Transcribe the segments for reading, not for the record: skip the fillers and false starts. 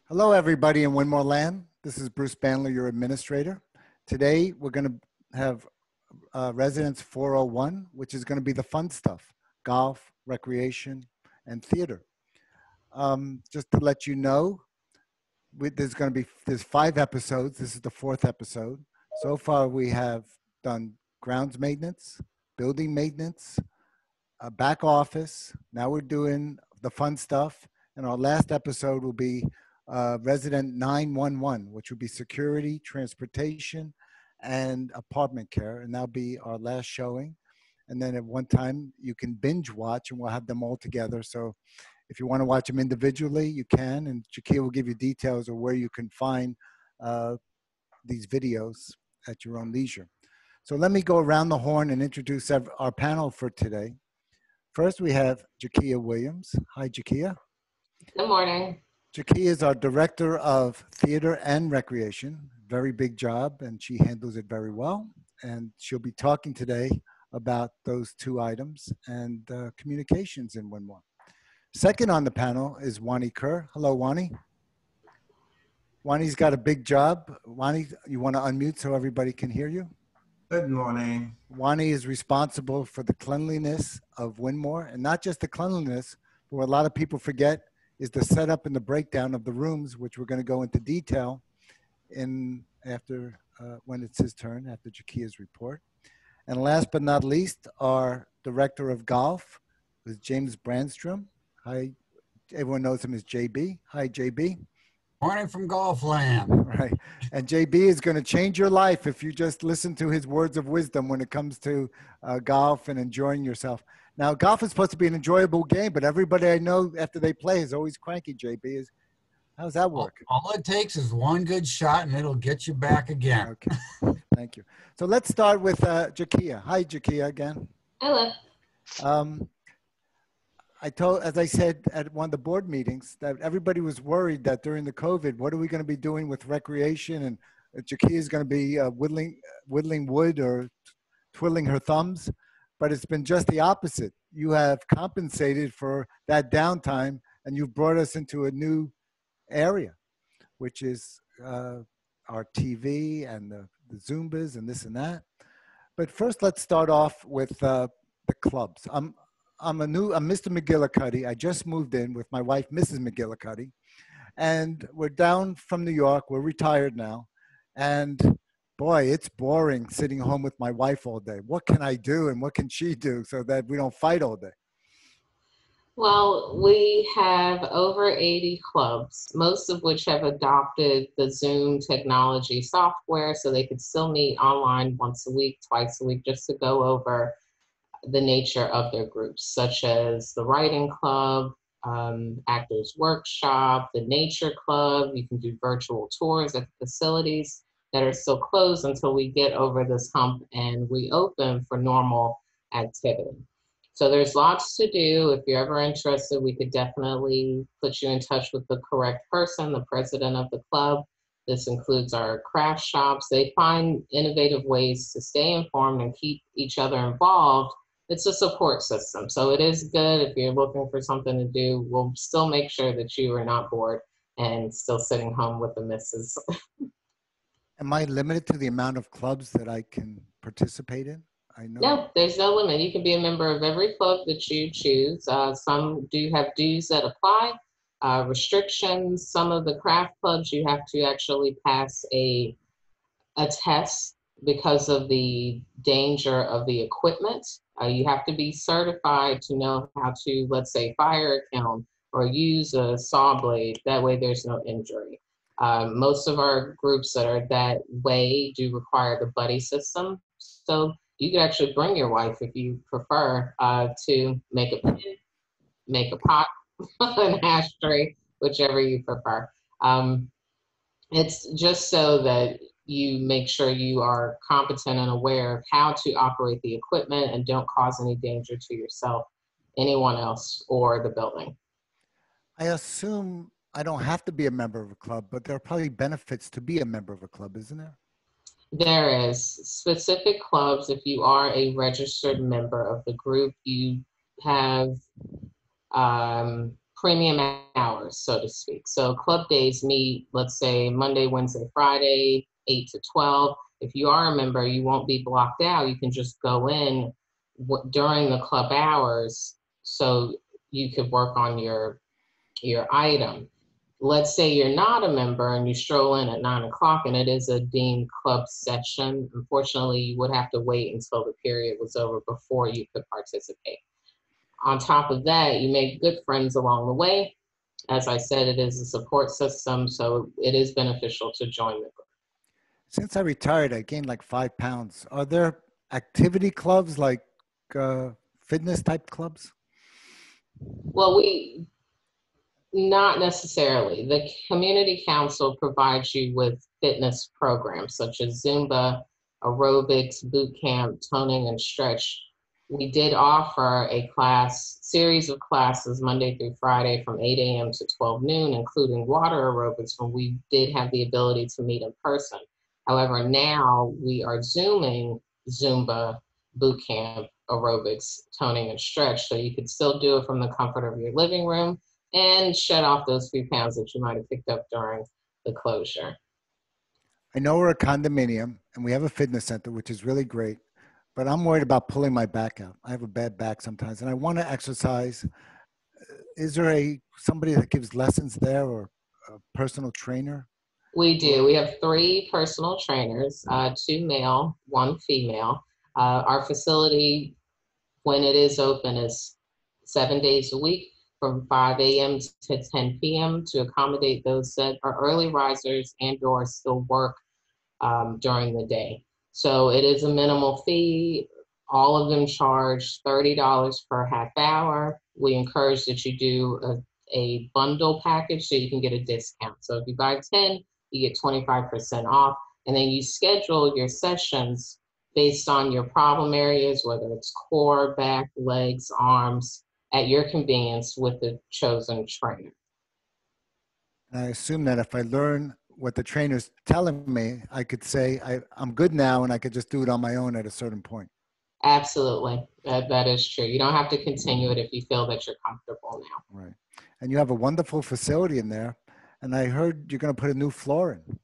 Hello, everybody in Winmore Land. This is Bruce Bandler, your administrator. Today, we're going to have Residence 401, which is going to be the fun stuff, golf, recreation, and theater. Just to let you know, there's 5 episodes. This is the 4th episode. So far, we have done grounds maintenance, building maintenance, back office. Now we're doing the fun stuff. And our last episode will be Resident 911, which will be security, transportation, and apartment care. And that'll be our last showing. And then at one time, you can binge watch, and we'll have them all together. So if you want to watch them individually, you can. And Jakia will give you details of where you can find these videos at your own leisure. So let me go around the horn and introduce our panel for today. First, we have Jakia Williams. Hi, Jakia. Good morning. Jakia is our Director of Theater and Recreation. Very big job, and she handles it very well. And she'll be talking today about those 2 items and communications in Winmore. Second on the panel is Wonny Kerr. Hello, Wonny. Wonny's got a big job. Wonny, you want to unmute so everybody can hear you? Good morning. Wonny is responsible for the cleanliness of Winmore, and not just the cleanliness, but what a lot of people forget is the setup and the breakdown of the rooms, which we're going to go into detail in after when it's his turn, after Jakia's report. And last but not least, our Director of Golf is James Branstrom. Hi, everyone knows him as JB. Hi, JB. Morning from Golf Land. Right. And JB is going to change your life if you just listen to his words of wisdom when it comes to golf and enjoying yourself. Now, golf is supposed to be an enjoyable game, but everybody I know after they play is always cranky, JB. How's that work? All it takes is one good shot, and it'll get you back again. Okay. Thank you. So let's start with Jakia. Hi, Jakia, again. Hello. As I said at one of the board meetings, that everybody was worried that during the COVID, what are we going to be doing with recreation? And Jakia is going to be whittling wood or twiddling her thumbs. But it's been just the opposite. You have compensated for that downtime, and you've brought us into a new area, which is our TV and the Zumbas and this and that. But first, let's start off with the clubs. I'm Mr. McGillicuddy. I just moved in with my wife, Mrs. McGillicuddy, and we're down from New York. We're retired now, and boy, it's boring sitting home with my wife all day. What can I do and what can she do so that we don't fight all day? Well, we have over 80 clubs, most of which have adopted the Zoom technology software so they could still meet online once a week, twice a week, just to go over the nature of their groups, such as the writing club, actors workshop, the nature club. You can do virtual tours at the facilities that are still closed until we get over this hump and reopen for normal activity. So there's lots to do. If you're ever interested, we could definitely put you in touch with the correct person, the president of the club. This includes our craft shops. They find innovative ways to stay informed and keep each other involved. It's a support system. So it is good if you're looking for something to do. We'll still make sure that you are not bored and still sitting home with the missus. Am I limited to the amount of clubs that I can participate in? I know. No, there's no limit. You can be a member of every club that you choose. Some do have dues that apply, restrictions. Some of the craft clubs, you have to actually pass a test because of the danger of the equipment. You have to be certified to know how to, let's say, fire a kiln or use a saw blade. That way there's no injury. Most of our groups that are that way do require the buddy system. So you could actually bring your wife if you prefer to make a pin, make a pot, an ashtray, whichever you prefer. It's just so that you make sure you are competent and aware of how to operate the equipment and don't cause any danger to yourself, anyone else, or the building. I assume I don't have to be a member of a club, but there are probably benefits to be a member of a club, isn't there? There is. Specific clubs, if you are a registered member of the group, you have premium hours, so to speak. So club days meet, let's say Monday, Wednesday, Friday, 8 to 12. If you are a member, you won't be blocked out. You can just go in during the club hours so you could work on your item. Let's say you're not a member and you stroll in at 9 o'clock and it is a deemed club session. Unfortunately, you would have to wait until the period was over before you could participate. On top of that, you make good friends along the way. As I said, it is a support system, so it is beneficial to join the group. Since I retired, I gained like 5 pounds. Are there activity clubs like fitness type clubs? Well, not necessarily. The community council provides you with fitness programs such as Zumba, aerobics, boot camp, toning, and stretch. We did offer a series of classes Monday through Friday from 8 a.m. to 12 noon, including water aerobics when we did have the ability to meet in person. However, now we are Zooming Zumba, boot camp, aerobics, toning, and stretch, so you could still do it from the comfort of your living room and shed off those few pounds that you might have picked up during the closure. I know we're a condominium and we have a fitness center, which is really great, but I'm worried about pulling my back out. I have a bad back sometimes and I want to exercise. Is there somebody that gives lessons there or a personal trainer? We do. We have 3 personal trainers, 2 male, 1 female. Our facility, when it is open, is 7 days a week from 5 a.m. to 10 p.m. to accommodate those that are early risers and or still work during the day. So it is a minimal fee. All of them charge $30 per half hour. We encourage that you do a bundle package so you can get a discount. So if you buy 10, you get 25% off. And then you schedule your sessions based on your problem areas, whether it's core, back, legs, arms, at your convenience with the chosen trainer. I assume that if I learn what the trainer's telling me, I could say I'm good now and I could just do it on my own at a certain point. Absolutely. That is true. You don't have to continue it if you feel that you're comfortable now. Right. And you have a wonderful facility in there. And I heard you're going to put a new floor in.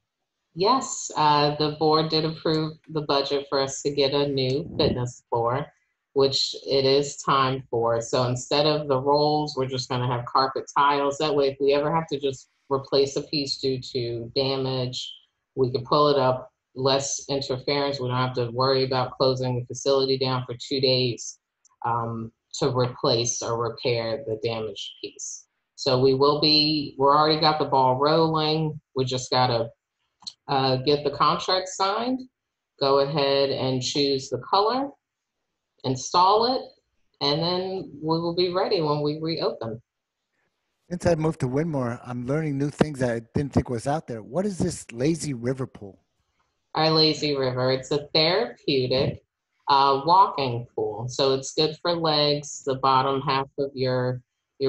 Yes, the board did approve the budget for us to get a new fitness floor, which it is time for. So instead of the rolls, we're just going to have carpet tiles. That way, if we ever have to just replace a piece due to damage, we can pull it up, less interference. We don't have to worry about closing the facility down for 2 days to replace or repair the damaged piece. So we're already got the ball rolling. We just got to get the contract signed, go ahead and choose the color, install it, and then we will be ready when we reopen. Since I moved to Winmore, I'm learning new things that I didn't think was out there. What is this lazy river pool? Our lazy river, it's a therapeutic walking pool. So it's good for legs, the bottom half of your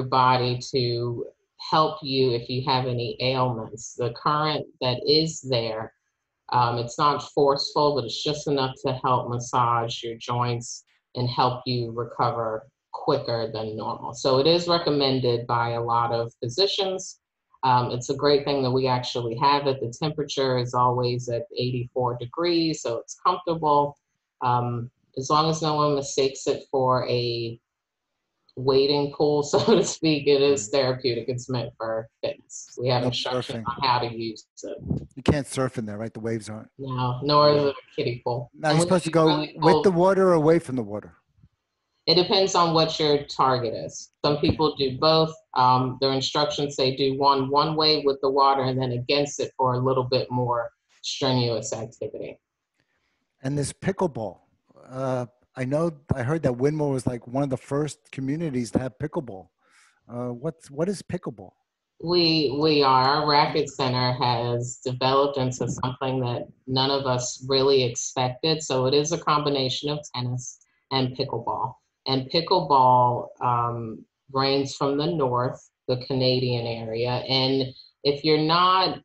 body, to help you if you have any ailments. The current that is there, it's not forceful, but it's just enough to help massage your joints and help you recover quicker than normal. So it is recommended by a lot of physicians. It's a great thing that we actually have it. The temperature is always at 84 degrees, so it's comfortable. As long as no one mistakes it for a wading pool, so to speak, it is therapeutic. It's meant for fitness. We have instructions on how to use it. You can't surf in there, right? The waves aren't. No, nor is it a kiddie pool. Now you're supposed to go with the water or away from the water? It depends on what your target is. Some people do both. Their instructions say do one way with the water and then against it for a little bit more strenuous activity. And this pickleball, I heard that Winmore was like one of the first communities to have pickleball. What is pickleball? Our racket center has developed into something that none of us really expected. So it is a combination of tennis and pickleball. And pickleball reigns from the north, the Canadian area. And if you're not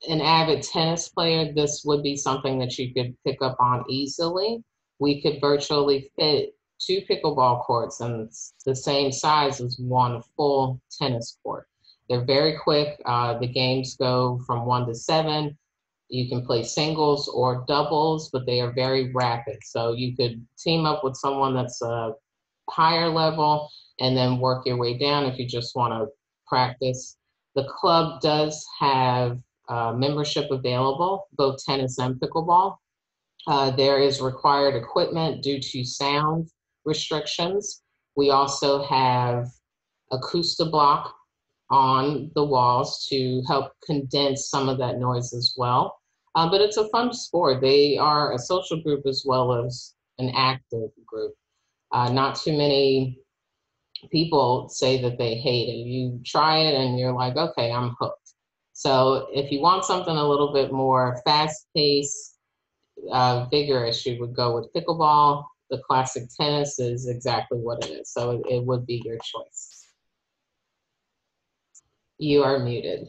an avid tennis player, this would be something that you could pick up on easily. We could virtually fit 2 pickleball courts, and it's the same size as one full tennis court. They're very quick. The games go from 1 to 7. You can play singles or doubles, but they are very rapid. So you could team up with someone that's a higher level and then work your way down if you just want to practice. The club does have membership available, both tennis and pickleball. There is required equipment due to sound restrictions. We also have acoustic block on the walls to help condense some of that noise as well. But it's a fun sport. They are a social group as well as an active group. Not too many people say that they hate it. You try it and you're like, okay, I'm hooked. So if you want something a little bit more fast-paced, vigorous, you would go with pickleball. The classic tennis is exactly what it is. So it would be your choice. You are muted.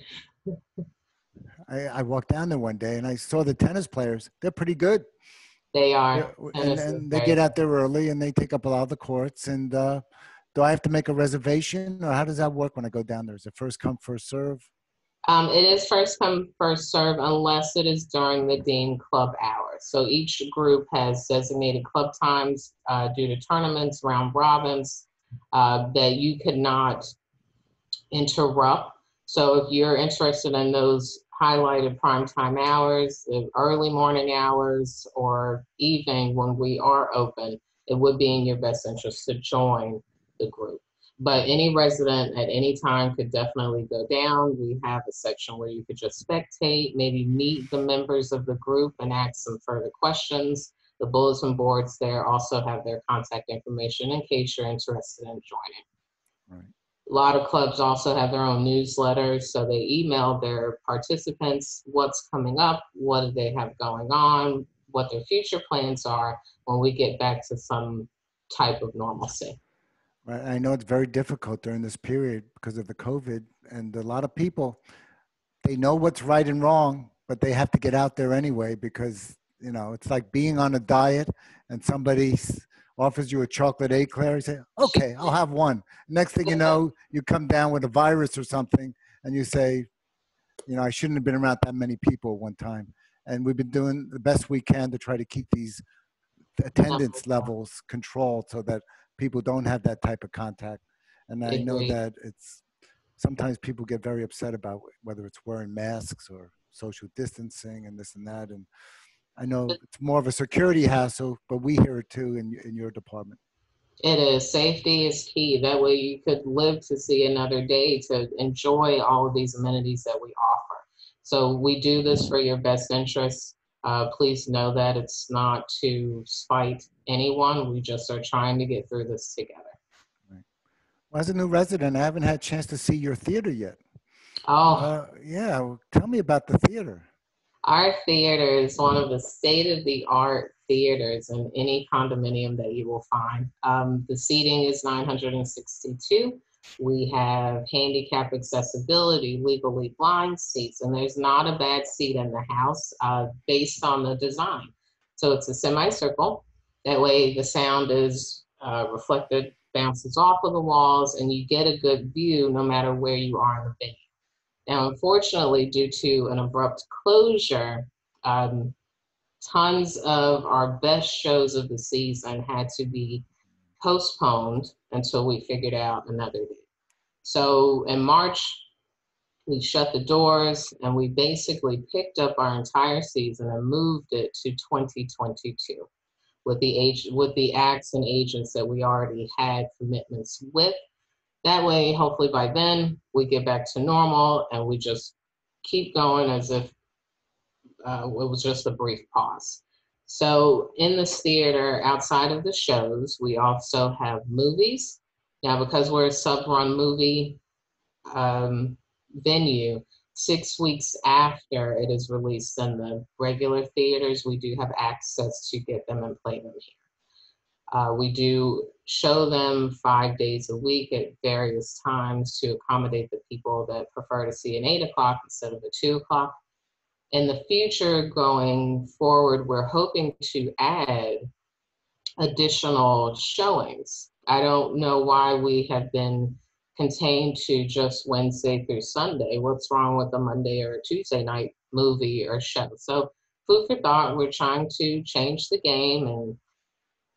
I walked down there one day and I saw the tennis players. They're pretty good. They are. And they get out there early and they take up a lot of the courts. And do I have to make a reservation, or how does that work when I go down there? Is it first come, first serve? It is first come, first serve, unless it is during the deemed club hours. So each group has designated club times due to tournaments, round robins, that you could not interrupt. So if you're interested in those highlighted primetime hours, the early morning hours, or evening when we are open, it would be in your best interest to join the group. But any resident at any time could definitely go down. We have a section where you could just spectate, maybe meet the members of the group and ask some further questions. The bulletin boards there also have their contact information in case you're interested in joining. Right. A lot of clubs also have their own newsletters, so they email their participants what's coming up, what do they have going on, what their future plans are when we get back to some type of normalcy. Right. I know it's very difficult during this period because of the COVID, and a lot of people, they know what's right and wrong, but they have to get out there anyway because, you know, it's like being on a diet and somebody offers you a chocolate eclair. You say, okay, I'll have one. Next thing you know, you come down with a virus or something and you say, you know, I shouldn't have been around that many people at one time. And we've been doing the best we can to try to keep these attendance levels controlled so that people don't have that type of contact. And I know that it's sometimes people get very upset about whether it's wearing masks or social distancing and this and that. And I know it's more of a security hassle, but we hear it too in your department. It is. Safety is key. That way you could live to see another day to enjoy all of these amenities that we offer. So we do this for your best interest. Please know that it's not to spite anyone. We just are trying to get through this together. Right. Well, as a new resident, I haven't had a chance to see your theater yet. Oh. Yeah. Well, tell me about the theater. Our theater is one of the state-of-the-art theaters in any condominium that you will find. The seating is 962. We have handicap accessibility, legally blind seats, and there's not a bad seat in the house based on the design. So it's a semicircle. That way the sound is reflected, bounces off of the walls, and you get a good view no matter where you are in the venue. Now, unfortunately, due to an abrupt closure, tons of our best shows of the season had to be postponed until we figured out another date. So in March, we shut the doors and we basically picked up our entire season and moved it to 2022 with the acts and agents that we already had commitments with. That way, hopefully by then, we get back to normal and we just keep going as if it was just a brief pause. So in this theater, outside of the shows, we also have movies. Now, because we're a sub-run movie venue, 6 weeks after it is released in the regular theaters, we do have access to get them and play them here. We do show them 5 days a week at various times to accommodate the people that prefer to see an 8 o'clock instead of a 2 o'clock. In the future, going forward, we're hoping to add additional showings. I don't know why we have been contained to just Wednesday through Sunday. What's wrong with a Monday or a Tuesday night movie or show? So food for thought, we're trying to change the game and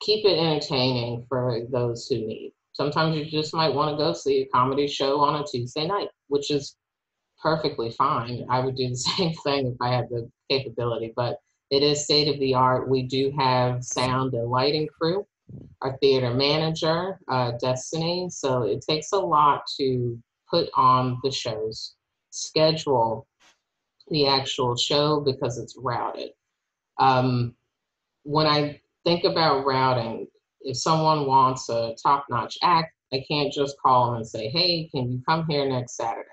keep it entertaining for those who need. Sometimes you just might want to go see a comedy show on a Tuesday night, which is perfectly fine. I would do the same thing if I had the capability, but it is state of the art. We do have sound and lighting crew, our theater manager, Destiny. So it takes a lot to put on the shows, schedule the actual show because it's routed. When I think about routing, if someone wants a top-notch act, I can't just call them and say, hey, can you come here next Saturday?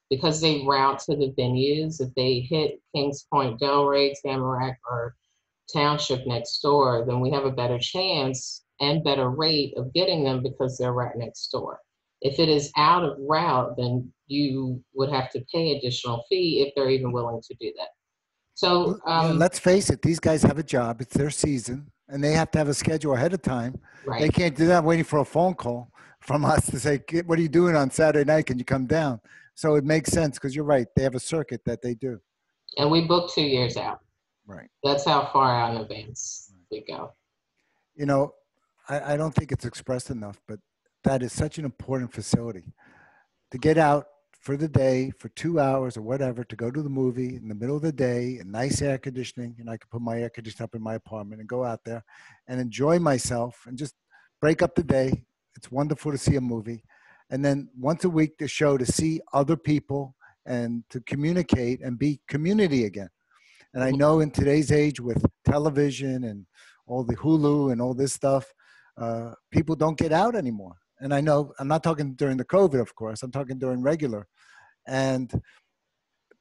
Because they route to the venues. If they hit Kings Point, Delray, Tamarack, or Township next door, then we have a better chance and better rate of getting them because they're right next door. If it is out of route, then you would have to pay additional fee if they're even willing to do that. So Yeah, let's face it, these guys have a job. It's their season, and they have to have a schedule ahead of time. right. They can't do that waiting for a phone call from us to say, what are you doing on Saturday night? Can you come down? So it makes sense because you're right. They have a circuit that they do. And we book 2 years out. Right. That's how far out in advance we go. You know, I don't think it's expressed enough, but that is such an important facility to get out for the day for 2 hours or whatever, to go to the movie in the middle of the day and nice air conditioning. And I could put my air conditioner up in my apartment and go out there and enjoy myself and just break up the day. It's wonderful to see a movie. And then once a week, the show to see other people and to communicate and be community again. And I know in today's age with television and all the Hulu and all this stuff, people don't get out anymore. And I know, I'm not talking during the COVID, of course, I'm talking during regular. And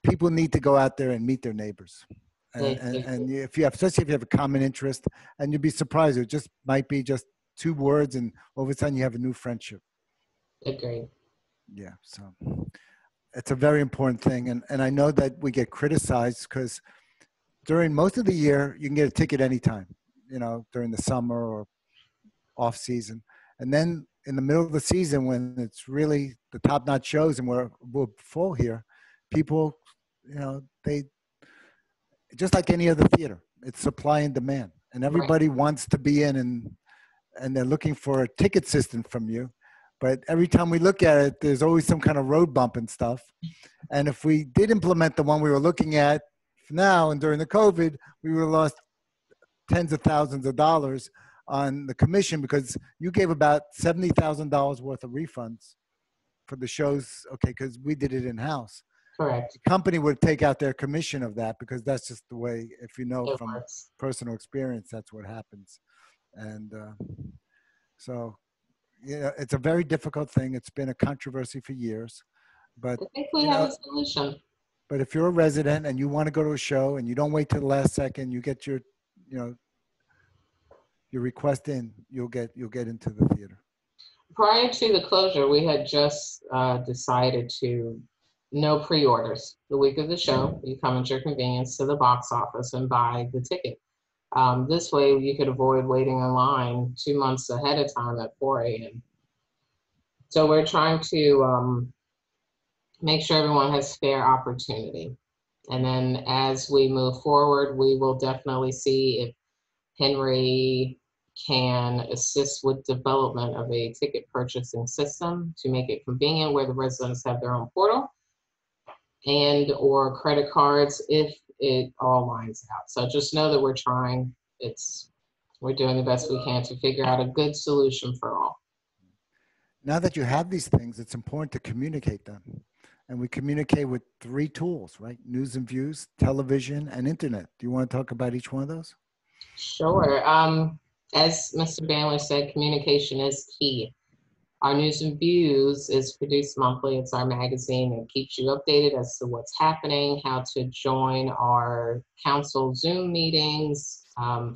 people need to go out there and meet their neighbors. And if you have, especially if you have a common interest, and you'd be surprised, it just might be just 2 words and all of a sudden you have a new friendship. Agreed. Yeah, so it's a very important thing. And I know that we get criticized because during most of the year, you can get a ticket anytime, you know, during the summer or off season. And then in the middle of the season, when it's really the top-notch shows and we're full here, people, you know, they, just like any other theater, it's supply and demand. And everybody wants to be in and they're looking for a ticket system from you. But every time we look at it, there's always some kind of road bump and stuff. And if we did implement the one we were looking at now and during the COVID, we would have lost tens of thousands of dollars on the commission because you gave about $70,000 worth of refunds for the shows, okay, because we did it in-house. Correct. The company would take out their commission of that because that's just the way, if you know It from works. personal experience, that's what happens. And so, you know, it's a very difficult thing. It's been a controversy for years. But, I think we have a solution. But if you're a resident and you want to go to a show and you don't wait till the last second, you get your, you know, your request in, you'll get into the theater. Prior to the closure, we had just decided to no pre-orders. The week of the show, you come at your convenience to the box office and buy the ticket. This way you could avoid waiting in line 2 months ahead of time at 4 a.m. So we're trying to make sure everyone has fair opportunity. And then as we move forward, we will definitely see if Henry can assist with development of a ticket purchasing system to make it convenient where the residents have their own portal and or credit cards if it all lines out. So just know that we're trying. We're doing the best we can to figure out a good solution for all. Now that you have these things, it's important to communicate them. And we communicate with 3 tools, right? News and views, television, and internet. Do you want to talk about each one of those? Sure. As Mr. Bandler said, communication is key. Our News and Views is produced monthly. It's our magazine that keeps you updated as to what's happening, how to join our council Zoom meetings,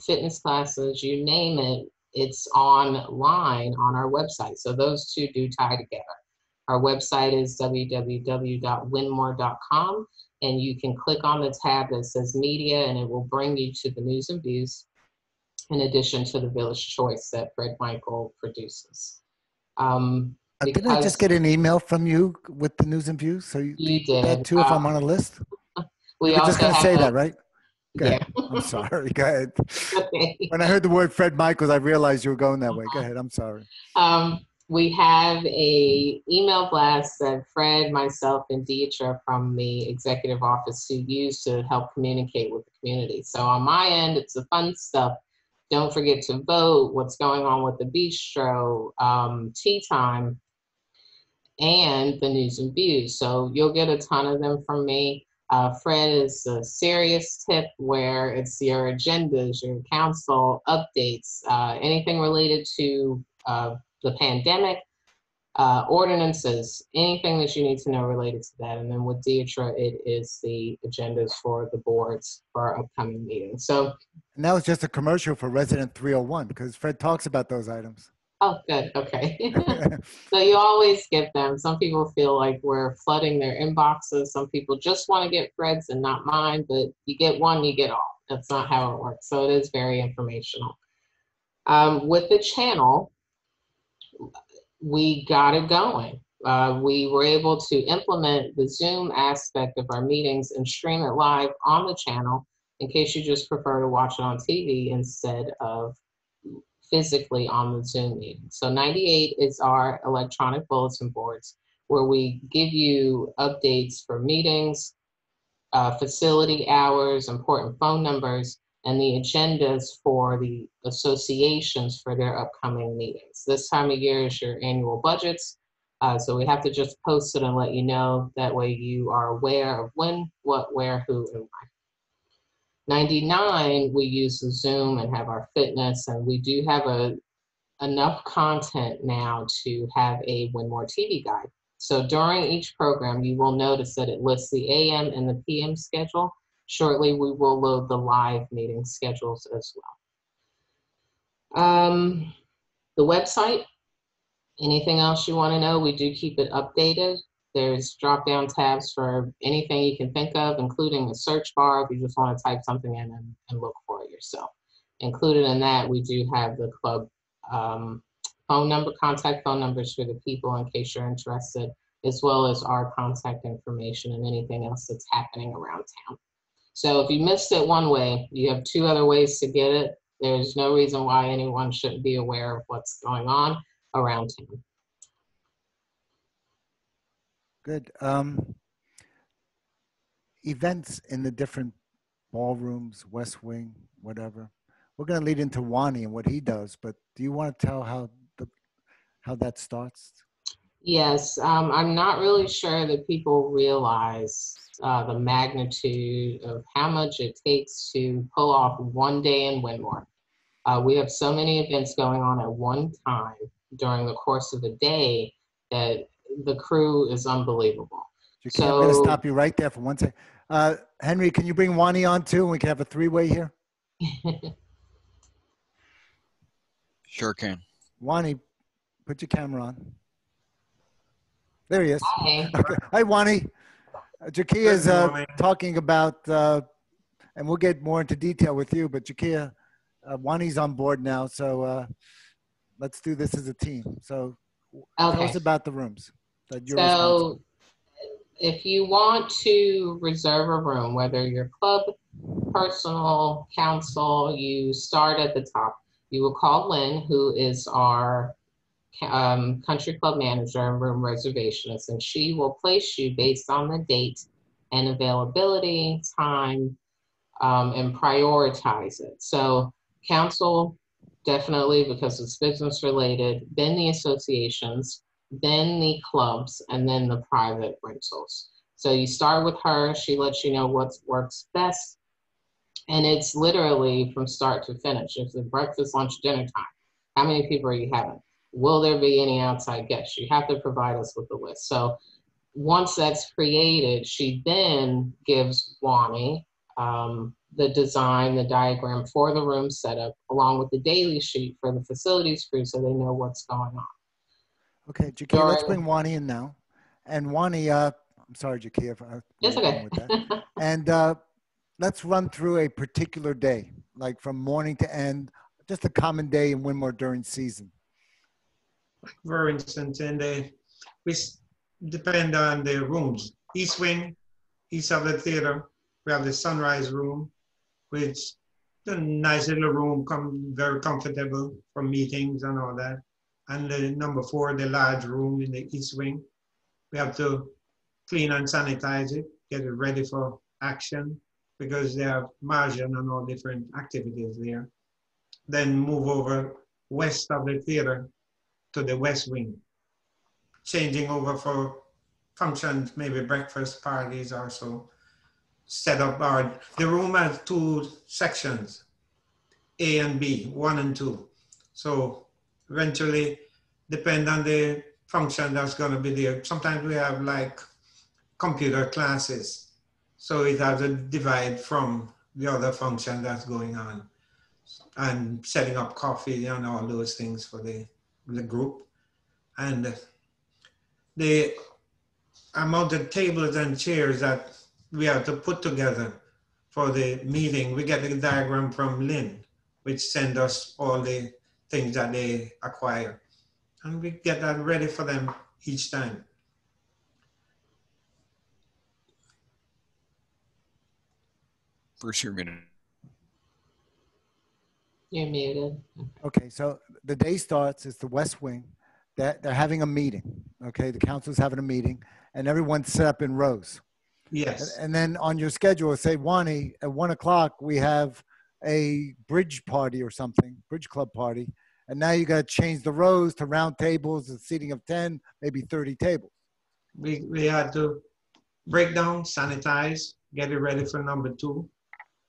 fitness classes, you name it. It's online on our website. So those 2 do tie together. Our website is www.winmore.com, and you can click on the tab that says media and it will bring you to the News and Views. in addition to the Village Choice that Fred Michael produces. Didn't I just Because get an email from you with the news and views? So you you get that did. too if I'm on a list? We You were just also going to have say a, that, right? Go yeah. ahead. I'm sorry. Go ahead. Okay. When I heard the word Fred Michaels, I realized you were going that way. Go ahead. I'm sorry. We have a email blast that Fred, myself, and Deidre from the executive office who use to help communicate with the community. So on my end, it's the fun stuff. Don't forget to vote, what's going on with the bistro, tea time, and the news and views. So you'll get a ton of them from me. Fred is a serious tip where it's your agendas, your council updates, anything related to the pandemic, ordinances, anything that you need to know related to that. And then with Deidre, it is the agendas for the boards for our upcoming meetings. So, And that was just a commercial for Resident 301 because Fred talks about those items. oh, good. Okay. So you always get them. Some people feel like we're flooding their inboxes. Some people just want to get Fred's and not mine, but you get one, you get all. That's not how it works. So it is very informational. With the channel, we got it going. We were able to implement the Zoom aspect of our meetings and stream it live on the channel in case you just prefer to watch it on TV instead of physically on the Zoom meeting. So 98 is our electronic bulletin boards where we give you updates for meetings, facility hours, important phone numbers, and the agendas for the associations for their upcoming meetings. This time of year is your annual budgets. So we have to just post it and let you know. That way you are aware of when, what, where, who, and why. 99, we use the Zoom and have our fitness, and we do have enough content now to have a Win More TV guide. So during each program, you will notice that it lists the AM and the PM schedule. Shortly, we will load the live meeting schedules as well. The website, anything else you want to know, we do keep it updated. There's drop-down tabs for anything you can think of, including a search bar if you just want to type something in and look for it yourself. Included in that, we do have the club phone number, contact phone numbers for the people in case you're interested, as well as our contact information and anything else that's happening around town. So if you missed it one way, you have two other ways to get it. There's no reason why anyone shouldn't be aware of what's going on around town. Good. Events in the different ballrooms, West Wing, whatever. We're going to lead into Wonny and what he does, but do you want to tell how that starts? Yes, I'm not really sure that people realize the magnitude of how much it takes to pull off one day in Winmore. We have so many events going on at one time during the course of a day that the crew is unbelievable. Jakia, I'm going to stop you right there for 1 second. Henry, can you bring Wonny on too? And we can have a three-way here. Sure can. Wonny, put your camera on. There he is. Hi. Okay. Hi, Wonny. Jakia is talking about, and we'll get more into detail with you, but Jakia, Wonny's on board now, so let's do this as a team. So tell us about the rooms that you're responsible. If you want to reserve a room, whether you're club, personal, council, you start at the top. You will call Lynn, who is our country club manager and room reservationist, and she will place you based on the date and availability, time, and prioritize it. So council, definitely, because it's business related, then the associations, then the clubs, and then the private rentals. So you start with her, she lets you know what works best, and it's literally from start to finish. If it's breakfast, lunch, dinner time, how many people are you having? Will there be any outside guests? You have to provide us with the list. So once that's created, she then gives Wonny the design, the diagram for the room setup, along with the daily sheet for the facilities crew so they know what's going on. Okay, Jakia, let's bring Wonny in now. And Wonny, I'm sorry, Jakia, if I It's okay. with that. And let's run through a particular day, like from morning to end. just a common day in Winmore during season? For instance, depend on the rooms. East wing, east of the theater, we have the sunrise room, which is a nice little room, very comfortable for meetings and all that. And the number 4, the large room in the east wing, we have to clean and sanitize it, get it ready for action, because they have margin and all different activities there. Then move over west of the theater to the west wing, changing over for functions, maybe breakfast parties or so. Set up the room has 2 sections, A and B, 1 and 2. So eventually, depend on the function that's going to be there. Sometimes we have like computer classes, so it has a divide from the other function that's going on, and setting up coffee and all those things for the group. And the amount of tables and chairs that we have to put together for the meeting, we get the diagram from Lynn, which send us all the things that they acquire. And we get that ready for them each time. Bruce, you're muted. You're muted. Okay, so the day starts, it's the West Wing. They're having a meeting, okay? The council's having a meeting, and everyone's set up in rows. Yes. And then on your schedule, say, Wonny, at 1 o'clock, we have a bridge party or something, bridge club party. And now you got to change the rows to round tables, a seating of 10, maybe 30 tables. We had to break down, sanitize, get it ready for number 2.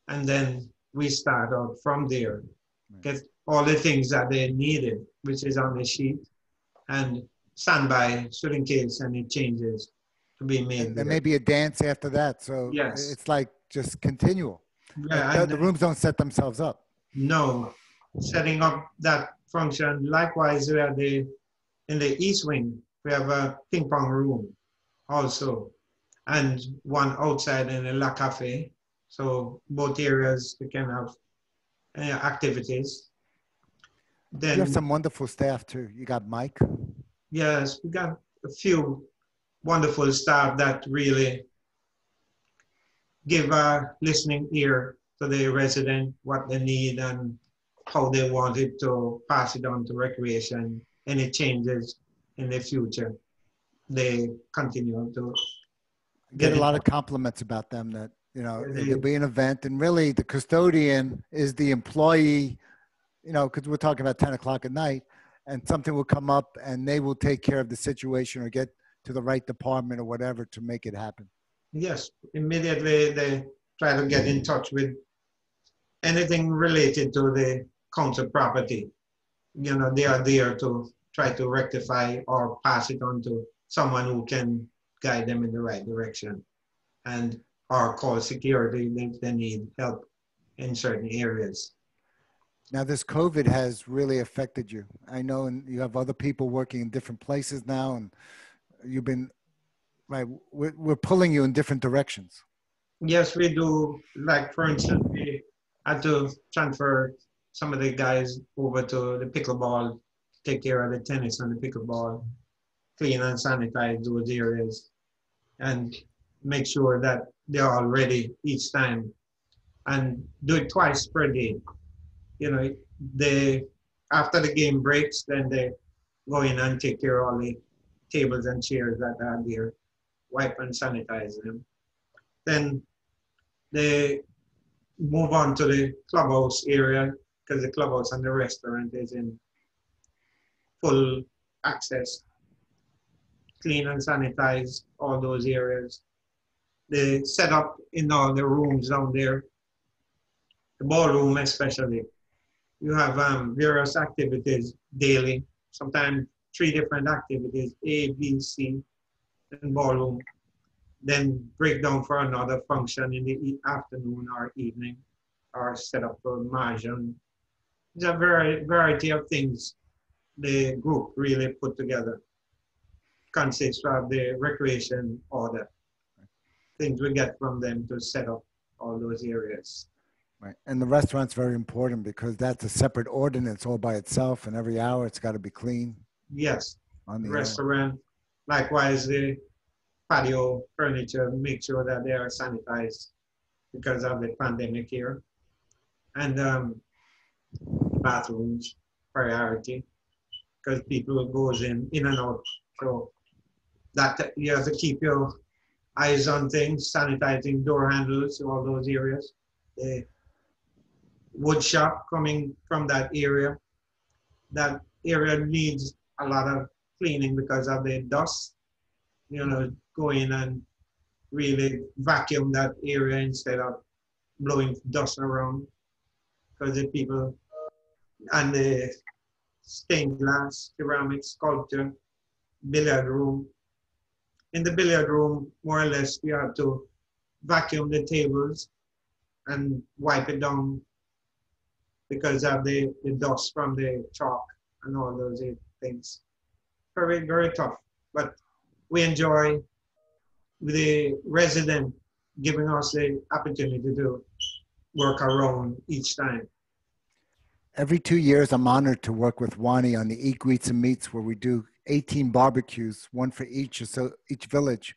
And then we start out from there. Get all the things that they needed, which is on the sheet, and stand by, so in case any changes to be made. And there may be a dance after that. So yes, it's like just continual. yeah, The rooms don't set themselves up. No, setting up that function. Likewise, we have in the east wing, we have a ping pong room also, and one outside in the La Cafe. So both areas we can have activities. Then You have some wonderful staff too. You got Mike. yes, we got a few wonderful staff that really give a listening ear to the resident, what they need and how they want it to pass it on to recreation. Any changes in the future, they continue to Get a lot of compliments about them that, you know, there'll be an event, and really the custodian is the employee, you know, because we're talking about 10 o'clock at night, and something will come up and they will take care of the situation or get to the right department or whatever to make it happen. Yes, immediately they try to get in touch with anything related to the council property. You know, they are there to try to rectify or pass it on to someone who can guide them in the right direction, and or call security if they need help in certain areas. Now, this COVID has really affected you. I know, and you have other people working in different places now, and you've been, right, we're pulling you in different directions. Yes, we do. Like, for instance, we had to transfer some of the guys over to the pickleball, take care of the tennis and the pickleball, clean and sanitize those areas, and make sure that they're all ready each time, and do it twice per day. You know, after the game breaks, then they go in and take care of all the tables and chairs that are there, wipe and sanitize them. Then they move on to the clubhouse area, because the clubhouse and the restaurant is in full access. Clean and sanitize all those areas. They set up in all the rooms down there, the ballroom especially. You have various activities daily, sometimes 3 different activities, A, B, C, in ballroom. Then break down for another function in the afternoon or evening, or set up for mahjong. There's a variety of things the group really put together. Consists of the recreation order, things we get from them to set up all those areas. Right. And the restaurant's very important because that's a separate ordinance all by itself, and every hour it's got to be clean Yes, on the hour. restaurant. Likewise, the patio furniture, make sure that they are sanitized because of the pandemic here. And bathrooms, priority, because people goes in and out. So that you have to keep your eyes on things, sanitizing door handles, all those areas. The wood shop coming from that area needs a lot of cleaning because of the dust. Go in and really vacuum that area instead of blowing dust around, because the people and the stained glass, ceramic, sculpture, billiard room. In the billiard room, more or less, you have to vacuum the tables and wipe it down because of the dust from the chalk and all those things. Very, very tough. But we enjoy the resident giving us the opportunity to work around each time. Every 2 years, I'm honored to work with Wonny on the Eat, Greets, and Meets, where we do 18 barbecues, one for each village.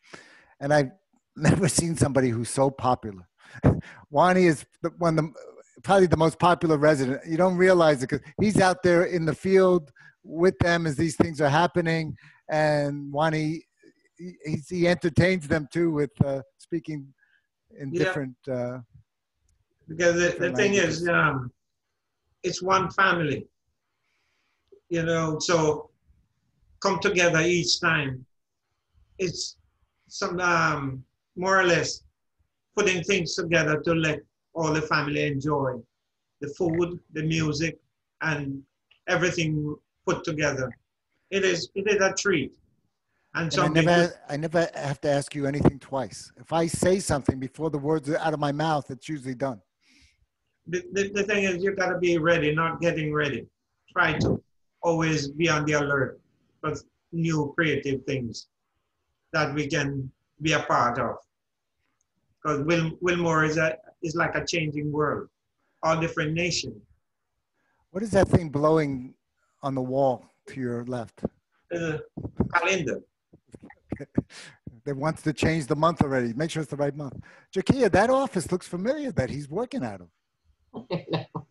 And I've never seen somebody who's so popular. Wonny is probably the most popular resident. You don't realize it because he's out there in the field with them as these things are happening. And Wonny, he entertains them too with speaking in different. Because the thing is, it's one family, so come together each time. It's some more or less putting things together to let all the family enjoy the food, the music, and everything put together. It is a treat. And I never have to ask you anything twice. If I say something before the words are out of my mouth, it's usually done. The thing is, you got to be ready, not getting ready. Try to always be on the alert for new creative things that we can be a part of. Because Wilmore is like a changing world, all different nations. What is that thing blowing on the wall to your left? Calendar. That wants to change the month already. Make sure it's the right month. Jakia, that office looks familiar that he's working out of. I know.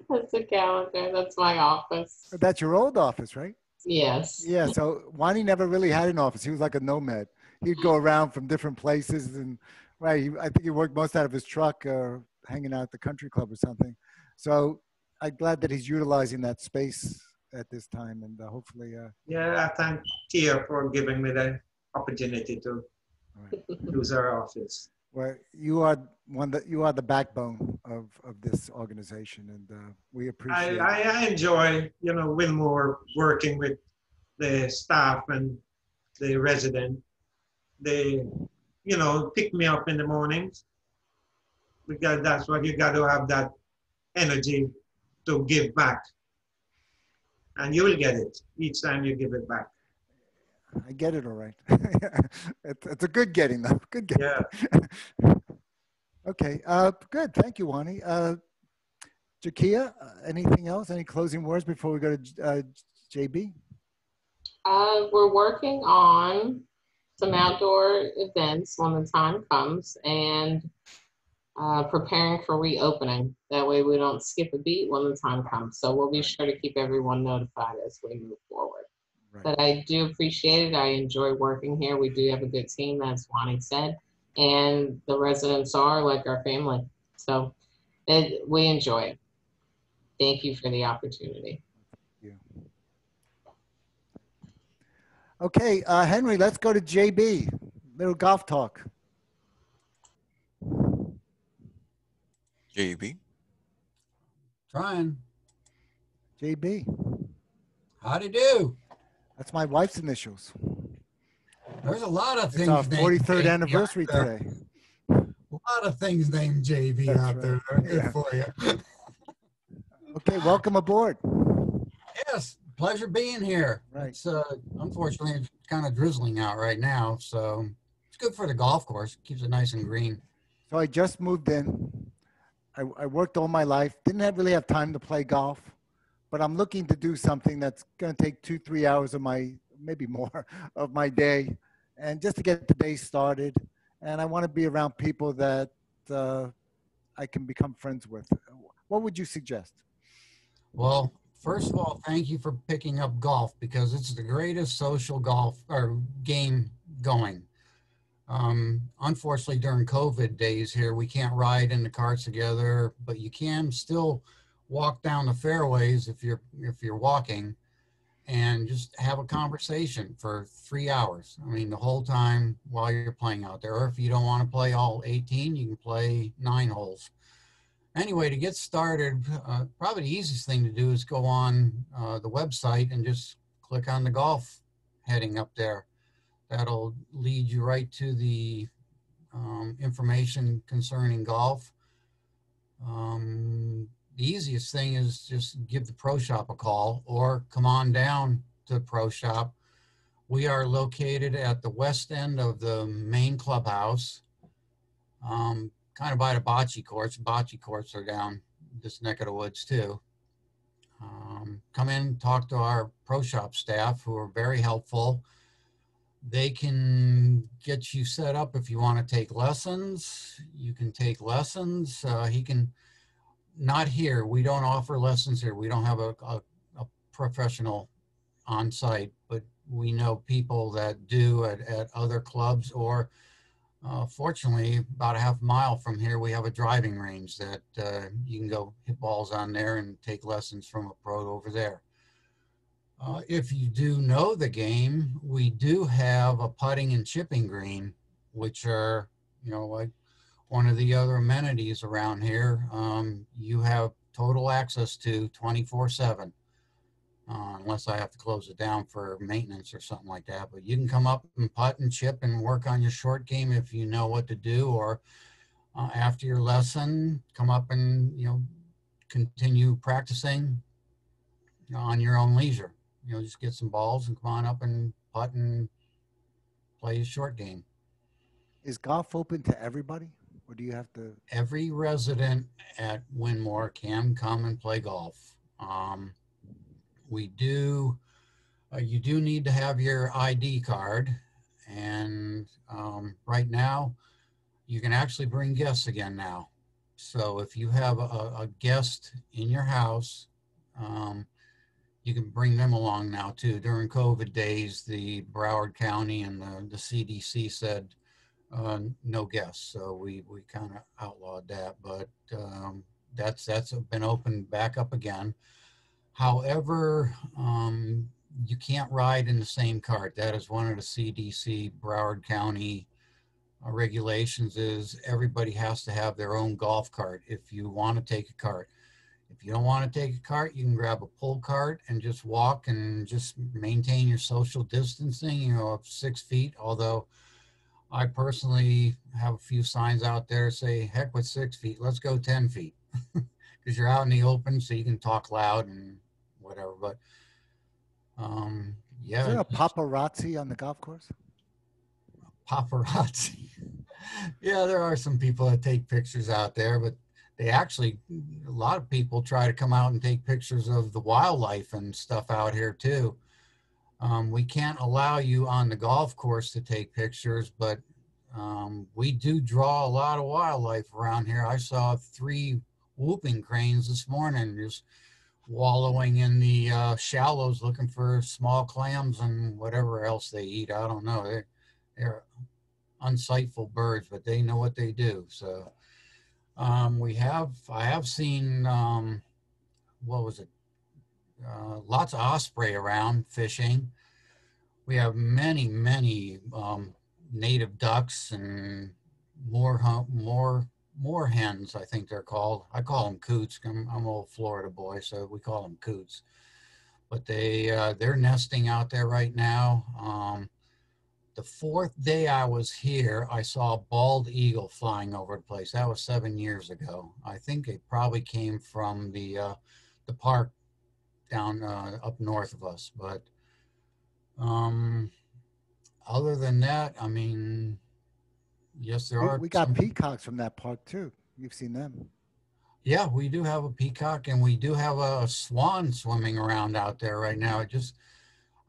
That's a calendar. That's my office. That's your old office, right? Yes. Yeah, so Wonny never really had an office. He was like a nomad. He'd go around from different places, and I think he worked most out of his truck or hanging out at the country club or something. So I'm glad that he's utilizing that space at this time, and hopefully. I thank Kerr for giving me the opportunity to use our office. Well, you are the backbone of this organization, and we appreciate. I enjoy, Wilmore working with the staff and the resident. They, pick me up in the mornings because that's what you got to have, that energy to give back, and you will get it each time you give it back. I get it all right. It's a good getting though. Good getting. Yeah. Okay. Good. Thank you, Wonny. Jakia, anything else? Any closing words before we go to JB? We're working on some outdoor events when the time comes, and preparing for reopening. That way we don't skip a beat when the time comes. So we'll be sure to keep everyone notified as we move forward. Right. But I do appreciate it. I enjoy working here. We do have a good team, as Wonny said, and the residents are like our family. So we enjoy it. Thank you for the opportunity. Thank you. Okay, Henry, let's go to JB. Little golf talk. JB. Trying. JB. Howdy do. That's my wife's initials. There's a lot of things. It's our 43rd anniversary today. A lot of things named JB That's out there. They're good for you. Okay, welcome aboard. Yes, pleasure being here. Right. It's unfortunately it's kind of drizzling out right now, so it's good for the golf course. Keeps it nice and green. So I just moved in. I worked all my life, really have time to play golf, but I'm looking to do something that's going to take 2-3 hours of maybe more, of my day, and just to get the day started. And I want to be around people that I can become friends with. What would you suggest? Well, first of all, thank you for picking up golf because it's the greatest social golf or game going. Unfortunately, during COVID days here, we can't ride in the carts together, but you can still walk down the fairways if you're walking and just have a conversation for 3 hours. I mean, the whole time while you're playing out there. Or if you don't want to play all 18, you can play 9 holes. Anyway, to get started, probably the easiest thing to do is go on the website and just click on the golf heading up there. That'll lead you right to the information concerning golf. The easiest thing is just give the pro shop a call or come on down to the pro shop. We are located at the west end of the main clubhouse, kind of by the bocce courts. Bocce courts are down this neck of the woods too. Come in, talk to our pro shop staff who are very helpful. They can get you set up if you want to take lessons. You can take lessons. He can, not here. We don't offer lessons here. We don't have a professional on site, but we know people that do at other clubs or fortunately, about a half mile from here, we have a driving range that you can go hit balls on there and take lessons from a pro over there. If you do know the game, we do have a putting and chipping green, which are, like one of the other amenities around here. You have total access to 24/7, unless I have to close it down for maintenance or something like that. But you can come up and putt and chip and work on your short game if you know what to do, or after your lesson, come up and, continue practicing on your own leisure. Just get some balls and come on up and putt and play a short game. Is golf open to everybody, or do you have to? Every resident at Winmore can come and play golf. We do, you do need to have your ID card, and right now you can actually bring guests again now. So if you have a guest in your house, you can bring them along now too. During COVID days, the Broward County and the CDC said no guests, so we kind of outlawed that. But that's been opened back up again. However, you can't ride in the same cart. That is one of the CDC Broward County regulations. Is everybody has to have their own golf cart if you want to take a cart. If you don't want to take a cart, you can grab a pull cart and just walk and just maintain your social distancing, of 6 feet. Although I personally have a few signs out there say, heck with 6 feet, let's go 10 feet. Because you're out in the open, so you can talk loud and whatever. But yeah. Is there a paparazzi on the golf course? Paparazzi. Yeah, there are some people that take pictures out there, but they actually, a lot of people try to come out and take pictures of the wildlife and stuff out here too. We can't allow you on the golf course to take pictures, but we do draw a lot of wildlife around here. I saw 3 whooping cranes this morning just wallowing in the shallows looking for small clams and whatever else they eat. I don't know. They're unsightful birds, but they know what they do. So I have seen, what was it? Lots of osprey around fishing. We have many native ducks and more hens, I think they're called. I call them coots. I'm an old Florida boy, so we call them coots. But they're nesting out there right now. The 4th day I was here, I saw a bald eagle flying over the place. That was 7 years ago. I think it probably came from the park down up north of us. But other than that, I mean, yes, there are. We got peacocks from that park too. You've seen them. Yeah, we do have a peacock, and we do have a swan swimming around out there right now.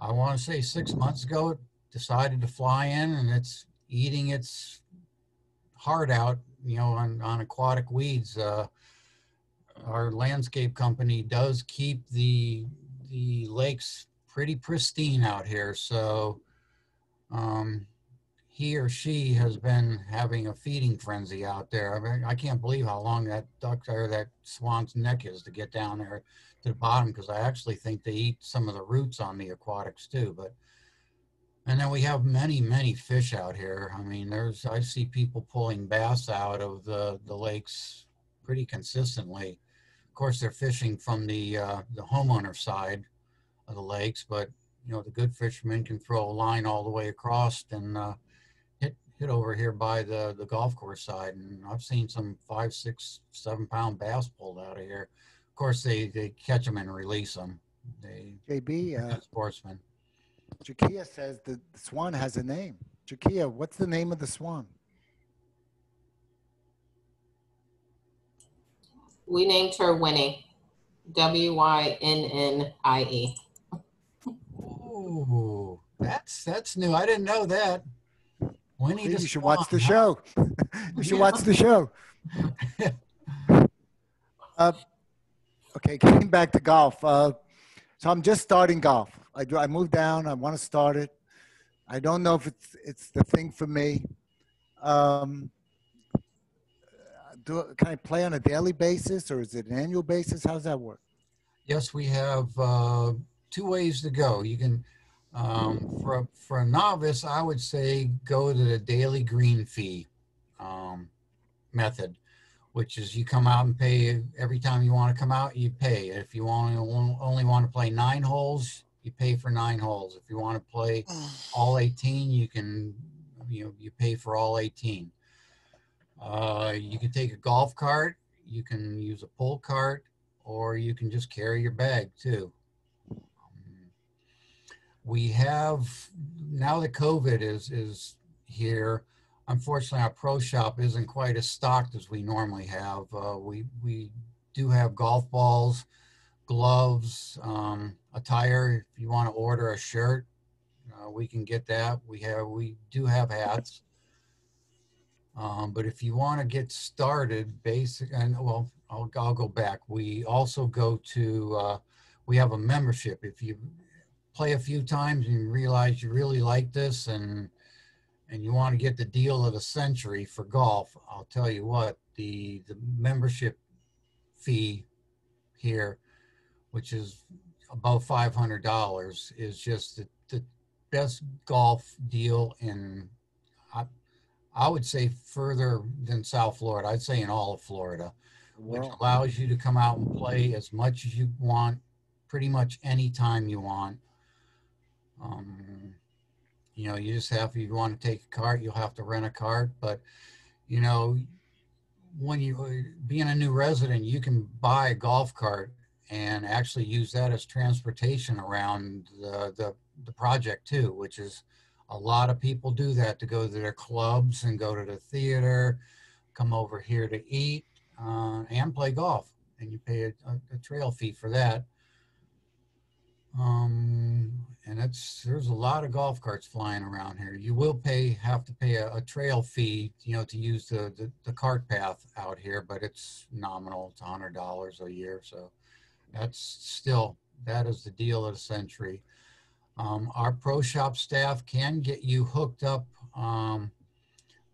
I want to say 6 months ago, it decided to fly in, and it's eating its heart out, on aquatic weeds. Our landscape company does keep the lakes pretty pristine out here, so he or she has been having a feeding frenzy out there. I mean, I can't believe how long that duck or that swan's neck is to get down there to the bottom, because I actually think they eat some of the roots on the aquatics too. And then we have many, many fish out here. I mean, I see people pulling bass out of the lakes pretty consistently. Of course, they're fishing from the homeowner side of the lakes, but the good fishermen can throw a line all the way across and hit over here by the golf course side, and I've seen some 5, 6, 7 pound bass pulled out of here. Of course, they catch them and release them. JB, Sportsmen. Jakia says the swan has a name. Jakia, what's the name of the swan? We named her Wonny, Wynnie. Oh, that's new. I didn't know that. Wynnie, See, the you should swan, watch the huh? show. You should watch the show. Okay, getting back to golf. So I'm just starting golf. I moved down. I want to start it. I don't know if it's the thing for me. Can I play on a daily basis, or is it an annual basis? How does that work? Yes, we have 2 ways to go. You can, for a novice, I would say go to the daily green fee method, which is you come out and pay every time you want to come out. You pay. If you only want to play 9 holes, you pay for 9 holes. If you want to play all 18, you can, you pay for all 18. You can take a golf cart. You can use a pull cart, or you can just carry your bag too. We have, now that COVID is here, unfortunately our pro shop isn't quite as stocked as we normally have. We do have golf balls, gloves, attire. If you want to order a shirt, we can get that. We do have hats. But if you want to get started, I'll go back. We also go to, we have a membership. If you play a few times and you realize you really like this and you want to get the deal of the century for golf, I'll tell you what, the membership fee here, which is above $500, is just the best golf deal in, I would say, further than South Florida. I'd say in all of Florida, which allows you to come out and play as much as you want, pretty much any time you want. You just have, if you want to take a cart, you'll have to rent a cart. But, when you, being a new resident, you can buy a golf cart and actually use that as transportation around the project too, which is, a lot of people do that to go to their clubs and go to the theater, come over here to eat and play golf, and you pay a trail fee for that. And there's a lot of golf carts flying around here. You will have to pay a trail fee, to use the cart path out here, but it's nominal. It's $100 a year. So that is the deal of the century. Our pro shop staff can get you hooked up.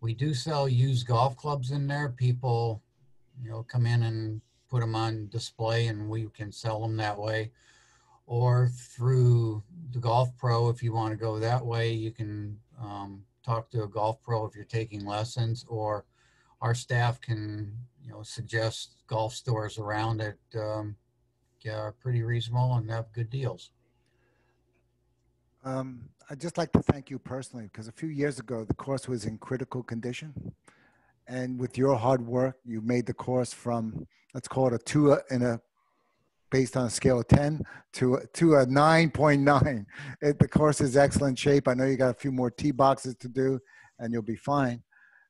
We do sell used golf clubs in there. People, come in and put them on display, and we can sell them that way. Or through the Golf Pro, if you want to go that way, you can talk to a golf pro if you're taking lessons, or our staff can, suggest golf stores around it are pretty reasonable and have good deals. I'd just like to thank you personally, because a few years ago, the course was in critical condition. And with your hard work, you made the course from, let's call it a 2 based on a scale of 10 to a 9.9. The course is excellent shape. I know you got a few more tee boxes to do and you'll be fine.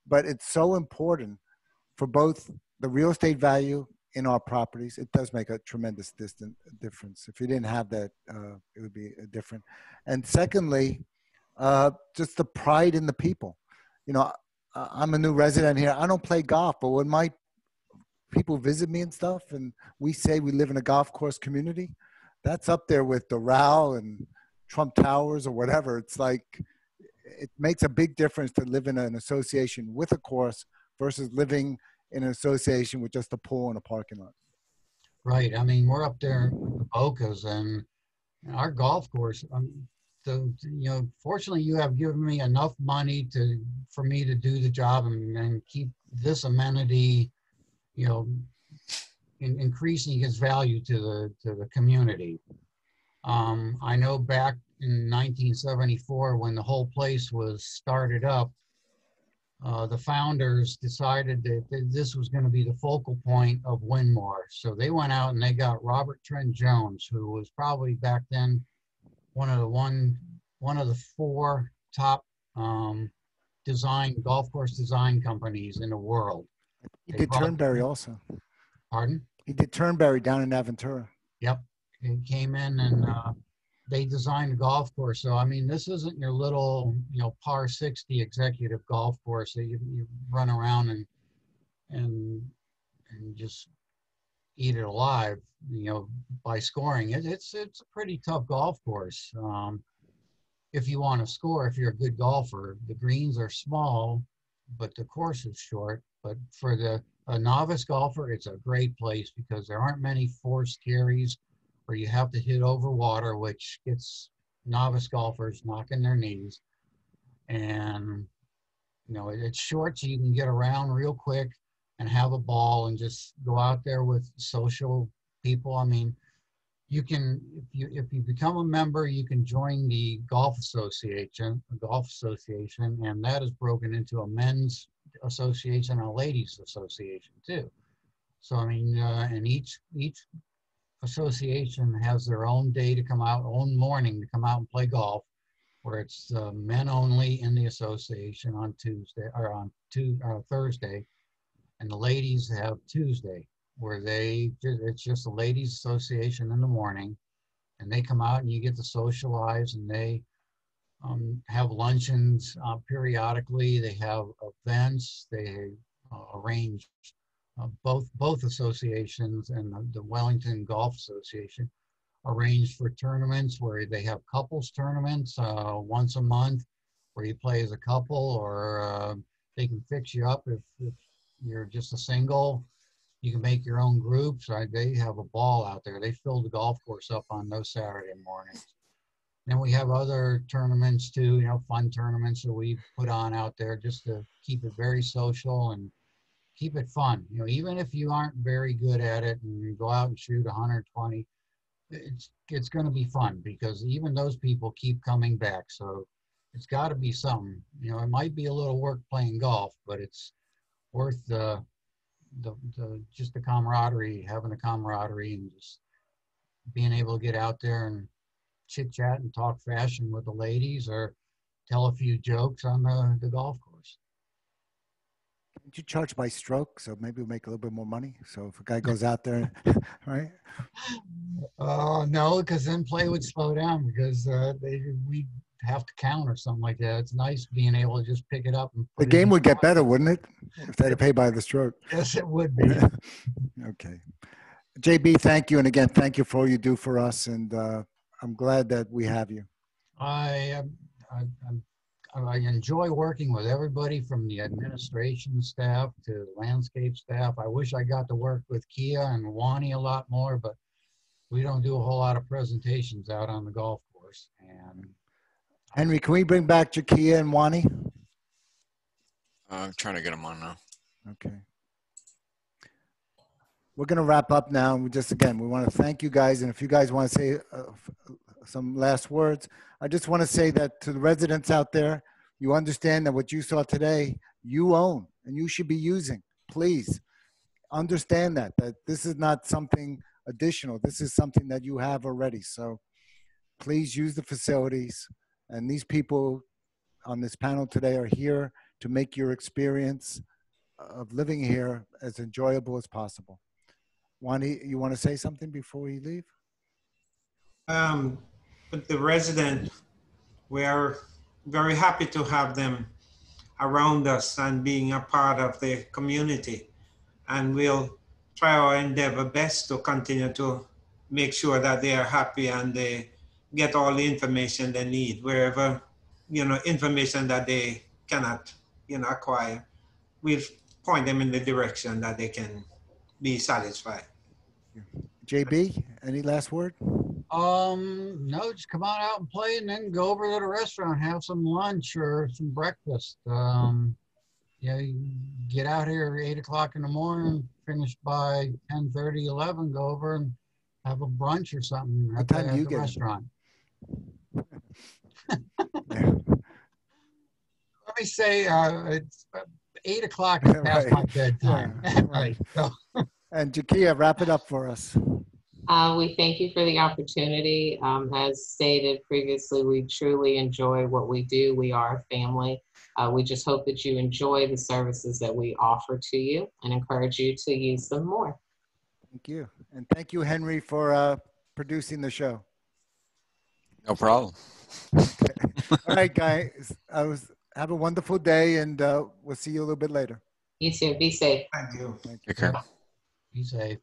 But it's so important for both the real estate value in our properties. It does make a tremendous difference. If you didn't have that, it would be different. And secondly, just the pride in the people. You know, I'm a new resident here. I don't play golf, but when my people visit me and stuff, and we say we live in a golf course community, that's up there with Doral and Trump Towers or whatever. It's like, it makes a big difference to live in an association with a course versus living in an association with just a pool and a parking lot. Right. I mean, we're up there with the Bocas and our golf course. Fortunately, you have given me enough money for me to do the job and keep this amenity, increasing its value to the community. I know back in 1974, when the whole place was started up, the founders decided that this was going to be the focal point of Winmore. So they went out and they got Robert Trent Jones, who was probably back then one of the four top golf course design companies in the world. He did Turnberry also. Pardon? He did Turnberry down in Aventura. Yep. He came in and they designed a golf course. So, I mean, this isn't your little, par 60 executive golf course that you run around and just eat it alive, by scoring. It's a pretty tough golf course. If you want to score, if you're a good golfer, the greens are small, but the course is short. But for a novice golfer, it's a great place because there aren't many forced carries where you have to hit over water, which gets novice golfers knocking their knees. And, it's short so you can get around real quick and have a ball and just go out there with social people. I mean, you can, if you become a member, you can join the golf association, and that is broken into a men's association and a ladies association too. So, I mean, and each association has their own day to come out, own morning to come out and play golf, where it's men only in the association on Tuesday or on Thursday, and the ladies have Tuesday, where it's just a ladies association in the morning, and they come out and you get to socialize, and they have luncheons periodically. They have events. They arrange both associations and the Wellington Golf Association arranged for tournaments where they have couples tournaments once a month where you play as a couple, or they can fix you up if you're just a single. You can make your own groups. They have a ball out there. They fill the golf course up on those Saturday mornings. Then we have other tournaments too, fun tournaments that we put on out there just to keep it very social and keep it fun. Even if you aren't very good at it and you go out and shoot 120, it's going to be fun because even those people keep coming back. So it's got to be something. It might be a little work playing golf, but it's worth just the camaraderie, having the camaraderie, and just being able to get out there and chit chat and talk fashion with the ladies or tell a few jokes on the golf course. Did you charge by stroke? So maybe we'll make a little bit more money. So if a guy goes out there, right? No, because then play would slow down because we have to count or something like that. It's nice being able to just pick it up and the game would get better, wouldn't it? If they had to pay by the stroke. Yes, it would be. Okay. JB, thank you. And again, thank you for all you do for us. And I'm glad that we have you. I enjoy working with everybody from the administration staff to landscape staff. I wish I got to work with Kia and Wonny a lot more, but we don't do a whole lot of presentations out on the golf course. And Henry, can we bring back Jakia and Wonny? I'm trying to get them on now. Okay. We're going to wrap up now. And we want to thank you guys. And if you guys want to say some last words, I just want to say that to the residents out there, you understand that what you saw today, you own and you should be using. Please understand that this is not something additional. This is something that you have already. So please use the facilities. And these people on this panel today are here to make your experience of living here as enjoyable as possible. Wonny, you want to say something before we leave? With the resident, we are very happy to have them around us and being a part of the community. And we'll try our endeavor best to continue to make sure that they are happy and they get all the information they need wherever, information that they cannot, acquire. We'll point them in the direction that they can be satisfied. JB, any last word? No, just come on out and play and then go over to the restaurant, have some lunch or some breakfast. You get out here at 8 o'clock in the morning, finish by 10:30, 11, go over and have a brunch or something What at time do the you get in? restaurant. Yeah. Let me say it's 8 o'clock is past my bedtime. Yeah, right. So, And Jakia, wrap it up for us. We thank you for the opportunity. As stated previously, we truly enjoy what we do. We are a family. We just hope that you enjoy the services that we offer to you and encourage you to use them more. Thank you. And thank you, Henry, for producing the show. No problem. Okay. All right, guys. Have a wonderful day, and we'll see you a little bit later. You too. Be safe. Thank you. Thank you. Take care. be safe.